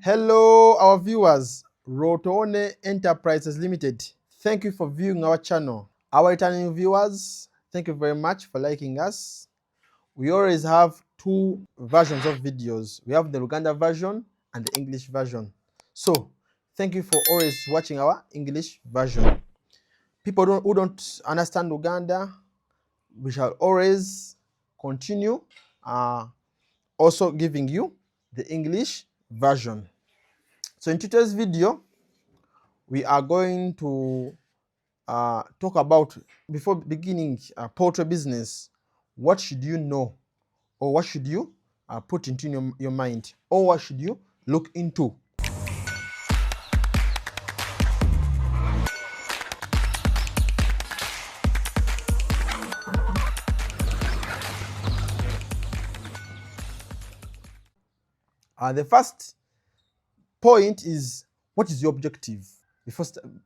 Hello, our viewers. Rotone Enterprises Limited. Thank you for viewing our channel. Our returning viewers, thank you very much for liking us. We always have two versions of videos. We have the Uganda version and the English version. So, thank you for always watching our English version. People who don't understand Uganda, we shall always continue also giving you the English version. So in today's video, we are going to talk about, before beginning poultry business, what should you know, or what should you put into your mind, or what should you look into. The first point is, what is your objective?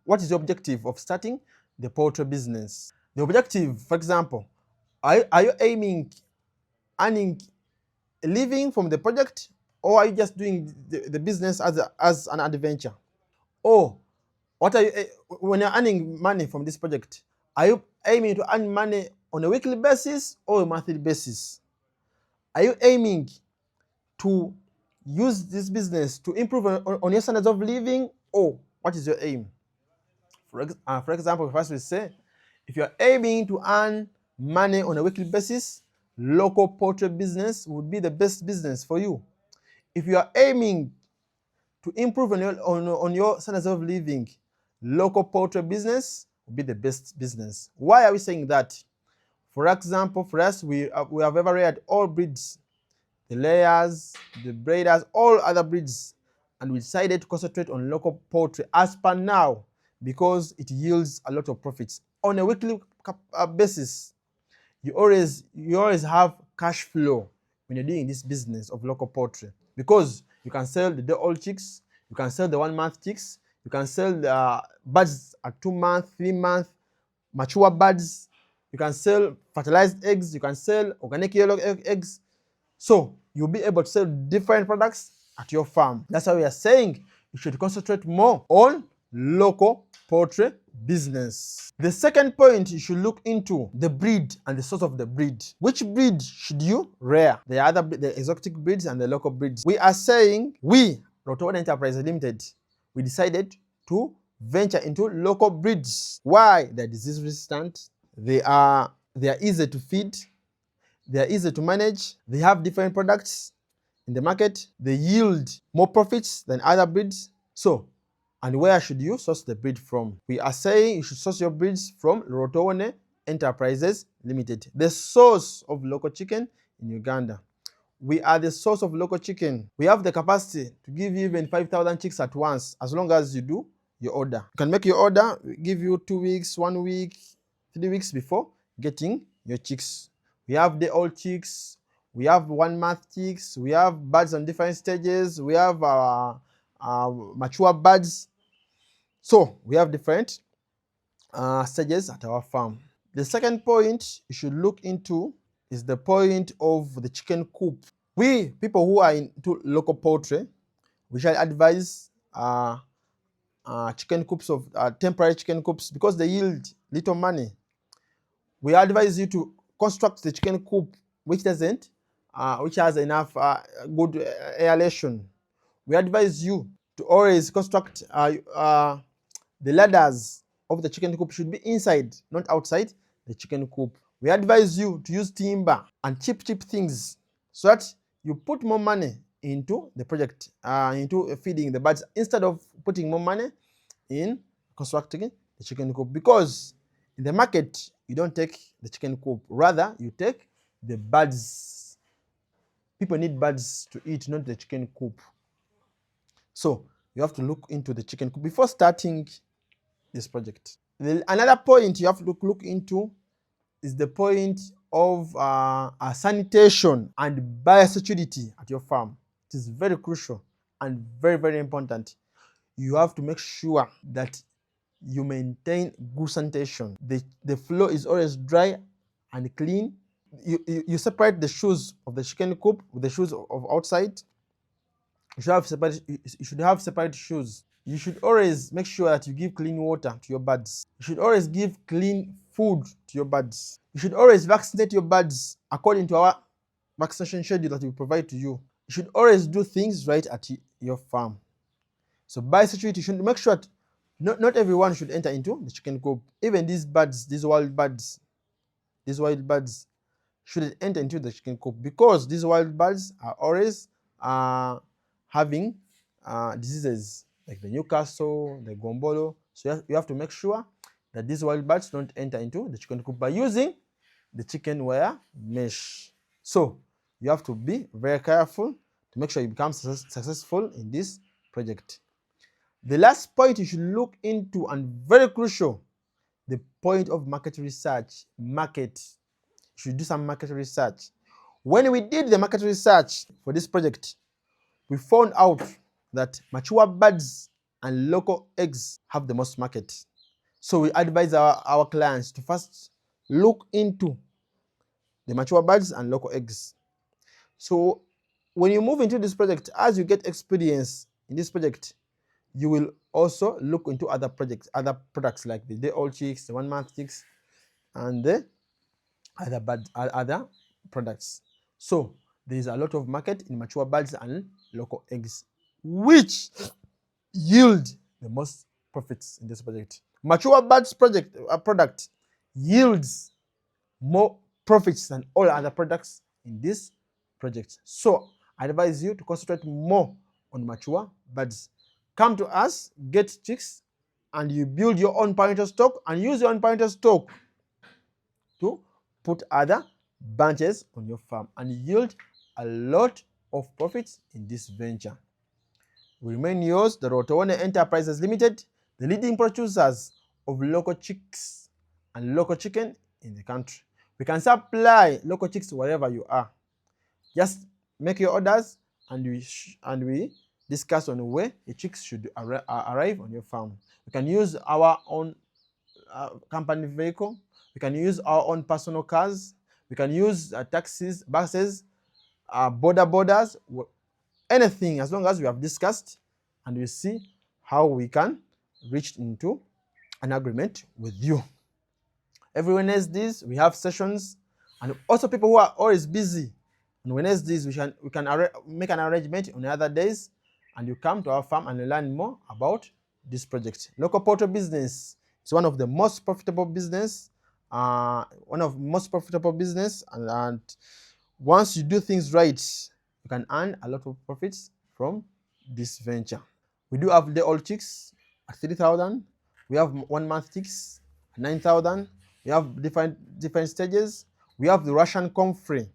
What is the objective of starting the poultry business? The objective, for example, are you aiming earning a living from the project, or are you just doing the business as an adventure? Or what are you, when you're earning money from this project, are you aiming to earn money on a weekly basis or a monthly basis? Are you aiming to use this business to improve on your standards of living, or what is your aim? For example, first we say, if you're aiming to earn money on a weekly basis, local poultry business would be the best business for you. If you are aiming to improve on your standards of living, local poultry business would be the best business. Why are we saying that? For example, for us, we have ever reared all breeds, the layers, the breeders, all other breeds, and we decided to concentrate on local poultry as per now, because it yields a lot of profits. On a weekly basis, you always have cash flow when you're doing this business of local poultry, because you can sell the day-old chicks, you can sell the 1 month chicks, you can sell the birds at 2 month, 3 month, mature birds, you can sell fertilized eggs, you can sell organic yellow eggs. So you'll be able to sell different products at your farm. That's why we are saying you should concentrate more on local poultry business. The second point, you should look into the breed and the source of the breed. Which breed should you rear? The exotic breeds and the local breeds. We are saying, we, Rotone Enterprises Limited, we decided to venture into local breeds. Why? They're disease resistant, they are easy to feed, they are easy to manage, they have different products in the market, they yield more profits than other breeds. So, and where should you source the breed from? We are saying you should source your breeds from Rotone Enterprises Limited, the source of local chicken in Uganda. We are the source of local chicken. We have the capacity to give you even 5,000 chicks at once, as long as you do your order. You can make your order, we give you 2 weeks, 1 week, 3 weeks before getting your chicks. We have the old chicks, we have 1 month chicks, we have birds on different stages, we have mature birds. So we have different stages at our farm. The second point you should look into is the point of the chicken coop. We people who are into local poultry, we shall advise chicken coops of temporary chicken coops, because they yield little money. We advise you to construct the chicken coop which has enough good aeration. We advise you to always construct the ladders of the chicken coop should be inside, not outside the chicken coop. We advise you to use timber and cheap things, so that you put more money into the project, into feeding the birds, instead of putting more money in constructing the chicken coop. Because in the market, you don't take the chicken coop, rather you take the birds. People need birds to eat, not the chicken coop. So you have to look into the chicken coop before starting this project. Another point you have to look into is the point of sanitation and biosecurity at your farm. It is very crucial and very, very important. You have to make sure that you maintain good sanitation. The floor is always dry and clean. You separate the shoes of the chicken coop with the shoes of outside. You should have separate shoes. You should always make sure that you give clean water to your birds. You should always give clean food to your birds. You should always vaccinate your birds according to our vaccination schedule that we provide to you. You should always do things right at your farm. So biosecurity, you should make sure that not everyone should enter into the chicken coop. Even these birds, these wild birds shouldn't enter into the chicken coop, because these wild birds are always having diseases like the Newcastle, the Gombolo. So you have to make sure that these wild birds don't enter into the chicken coop by using the chicken wire mesh. So you have to be very careful to make sure you become successful in this project. The last point you should look into, and very crucial, the point of market research. You should do some market research. When we did the market research for this project, we found out that mature birds and local eggs have the most market. So we advise our clients to first look into the mature birds and local eggs. So when you move into this project, as you get experience in this project, you will also look into other products like the day-old chicks, the 1-month chicks, and the other products. So there is a lot of market in mature birds and local eggs, which yield the most profits in this project. Mature birds product yields more profits than all other products in this project. So I advise you to concentrate more on mature birds. Come to us, get chicks, and you build your own parental stock and use your own parental stock to put other branches on your farm and yield a lot of profits in this venture. We remain yours, the Rotowone Enterprises Limited, the leading producers of local chicks and local chicken in the country. We can supply local chicks wherever you are. Just make your orders, and we discuss on where the chicks should arrive on your farm. We can use our own company vehicle. We can use our own personal cars. We can use taxis, buses, borders, anything, as long as we have discussed and we see how we can reach into an agreement with you. Every Wednesdays we have sessions, and also people who are always busy on Wednesdays, we can make an arrangement on the other days, and you come to our farm and learn more about this project. Local poultry business is one of the most profitable business, and once you do things right, you can earn a lot of profits from this venture. We do have day-old chicks at 3,000. We have 1-month chicks at 9,000. We have different stages. We have the Russian comfrey.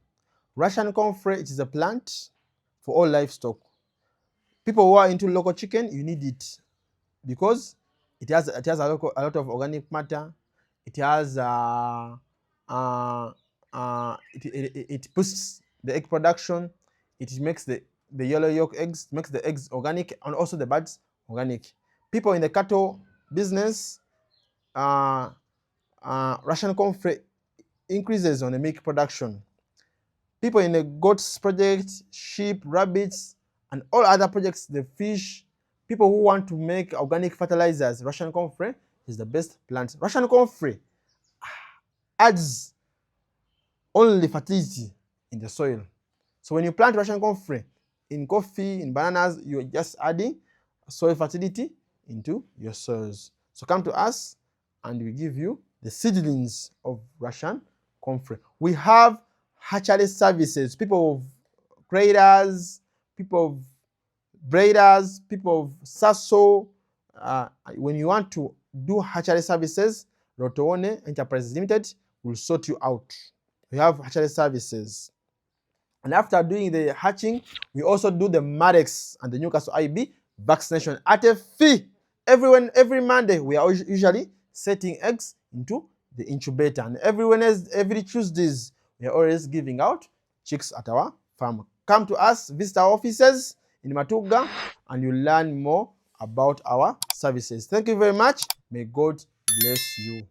Russian comfrey, it is a plant for all livestock. People who are into local chicken, you need it because it has a lot of organic matter. It has it boosts the egg production. It makes the yellow yolk eggs, makes the eggs organic, and also the birds organic. People in the cattle business, Russian comfrey increases on the milk production. People in the goats project, sheep, rabbits, and all other projects, the fish, people who want to make organic fertilizers, Russian comfrey is the best plant. Russian comfrey adds only fertility in the soil. So when you plant Russian comfrey in coffee, in bananas, you're just adding soil fertility into your soils. So come to us and we give you the seedlings of Russian comfrey. We have hatchery services, people of graders, people of breeders, people of Sasso. When you want to do hatchery services, Rotowone Enterprises Limited will sort you out. We have hatchery services. And after doing the hatching, we also do the Marex and the Newcastle IB vaccination at a fee. Every Monday, we are usually setting eggs into the incubator. And every Tuesdays, we are always giving out chicks at our farm. Come to us, visit our offices in Matuga, and you learn more about our services. Thank you very much. May God bless you.